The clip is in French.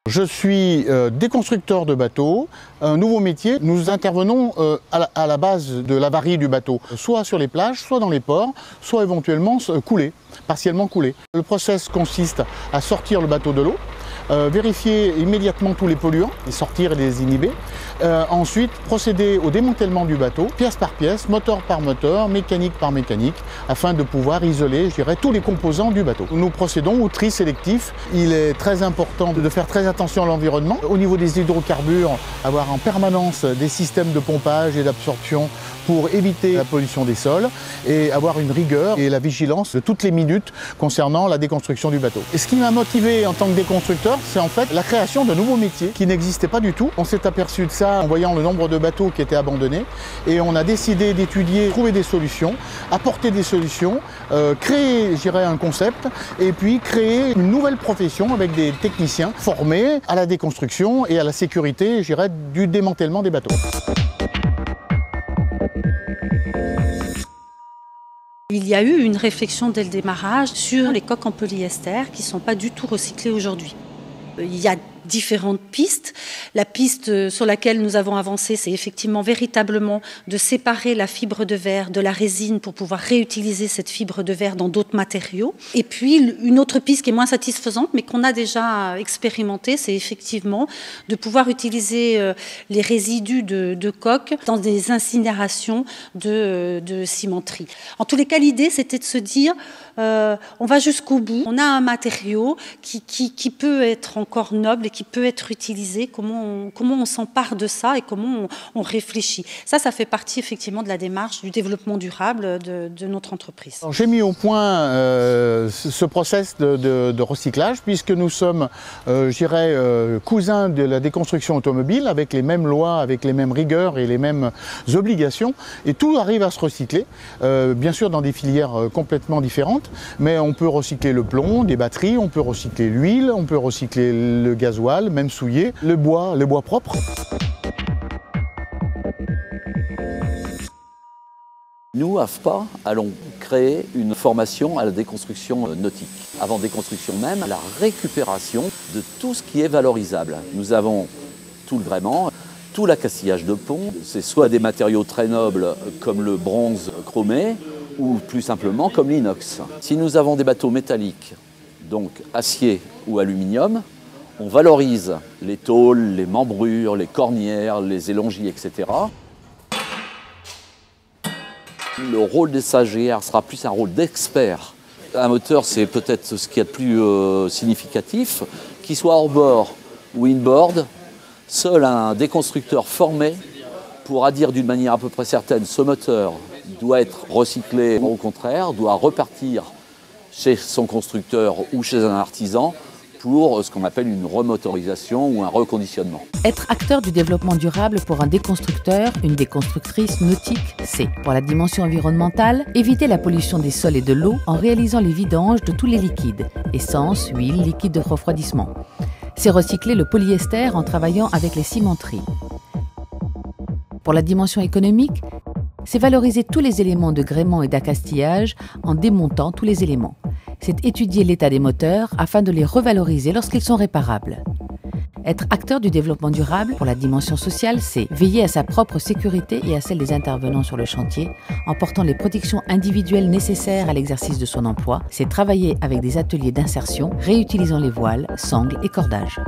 Je suis déconstructeur de bateaux, un nouveau métier. Nous intervenons à la base de l'avarie du bateau, soit sur les plages, soit dans les ports, soit éventuellement coulé, partiellement coulé. Le process consiste à sortir le bateau de l'eau, vérifier immédiatement tous les polluants, les sortir et les inhiber. Ensuite, procéder au démantèlement du bateau, pièce par pièce, moteur par moteur, mécanique par mécanique, afin de pouvoir isoler, je dirais, tous les composants du bateau. Nous procédons au tri sélectif. Il est très important de faire très attention à l'environnement. Au niveau des hydrocarbures, avoir en permanence des systèmes de pompage et d'absorption pour éviter la pollution des sols et avoir une rigueur et la vigilance de toutes les minutes concernant la déconstruction du bateau. Et ce qui m'a motivé en tant que déconstructeur, c'est en fait la création d'un nouveau métier qui n'existait pas du tout. On s'est aperçu de ça en voyant le nombre de bateaux qui étaient abandonnés et on a décidé d'étudier, trouver des solutions, apporter des solutions, créer, je dirais, un concept et puis créer une nouvelle profession avec des techniciens formés à la déconstruction et à la sécurité, je dirais, du démantèlement des bateaux. Il y a eu une réflexion dès le démarrage sur les coques en polyester qui ne sont pas du tout recyclées aujourd'hui. Il y a différentes pistes. La piste sur laquelle nous avons avancé, c'est effectivement véritablement de séparer la fibre de verre de la résine pour pouvoir réutiliser cette fibre de verre dans d'autres matériaux. Et puis une autre piste qui est moins satisfaisante, mais qu'on a déjà expérimentée, c'est effectivement de pouvoir utiliser les résidus de coques dans des incinérations de cimenterie. En tous les cas, l'idée, c'était de se dire, on va jusqu'au bout. On a un matériau qui peut être encore noble et qui peut être utilisé, comment on s'empare de ça et comment on réfléchit. Ça fait partie effectivement de la démarche du développement durable de notre entreprise. J'ai mis au point ce process de recyclage puisque nous sommes, je dirais, cousins de la déconstruction automobile avec les mêmes lois, avec les mêmes rigueurs et les mêmes obligations et tout arrive à se recycler, bien sûr dans des filières complètement différentes, mais on peut recycler le plomb, des batteries, on peut recycler l'huile, on peut recycler le gasoil, même souillé, le bois propre. Nous, AFPA, allons créer une formation à la déconstruction nautique. Avant déconstruction même, la récupération de tout ce qui est valorisable. Nous avons tout le gréement, tout l'accastillage de pont. C'est soit des matériaux très nobles comme le bronze chromé, ou plus simplement comme l'inox. Si nous avons des bateaux métalliques, donc acier ou aluminium, on valorise les tôles, les membrures, les cornières, les élongis, etc. Le rôle des stagiaires sera plus un rôle d'expert. Un moteur, c'est peut-être ce qu'il y a de plus significatif. Qu'il soit hors-bord ou in-board, seul un déconstructeur formé pourra dire d'une manière à peu près certaine ce moteur doit être recyclé, au contraire, doit repartir chez son constructeur ou chez un artisan pour ce qu'on appelle une remotorisation ou un reconditionnement. Être acteur du développement durable pour un déconstructeur, une déconstructrice nautique, c'est, pour la dimension environnementale, éviter la pollution des sols et de l'eau en réalisant les vidanges de tous les liquides, essence, huile, liquide de refroidissement. C'est recycler le polyester en travaillant avec les cimenteries. Pour la dimension économique, c'est valoriser tous les éléments de gréement et d'accastillage en démontant tous les éléments. C'est étudier l'état des moteurs afin de les revaloriser lorsqu'ils sont réparables. Être acteur du développement durable pour la dimension sociale, c'est veiller à sa propre sécurité et à celle des intervenants sur le chantier en portant les protections individuelles nécessaires à l'exercice de son emploi. C'est travailler avec des ateliers d'insertion, réutilisant les voiles, sangles et cordages.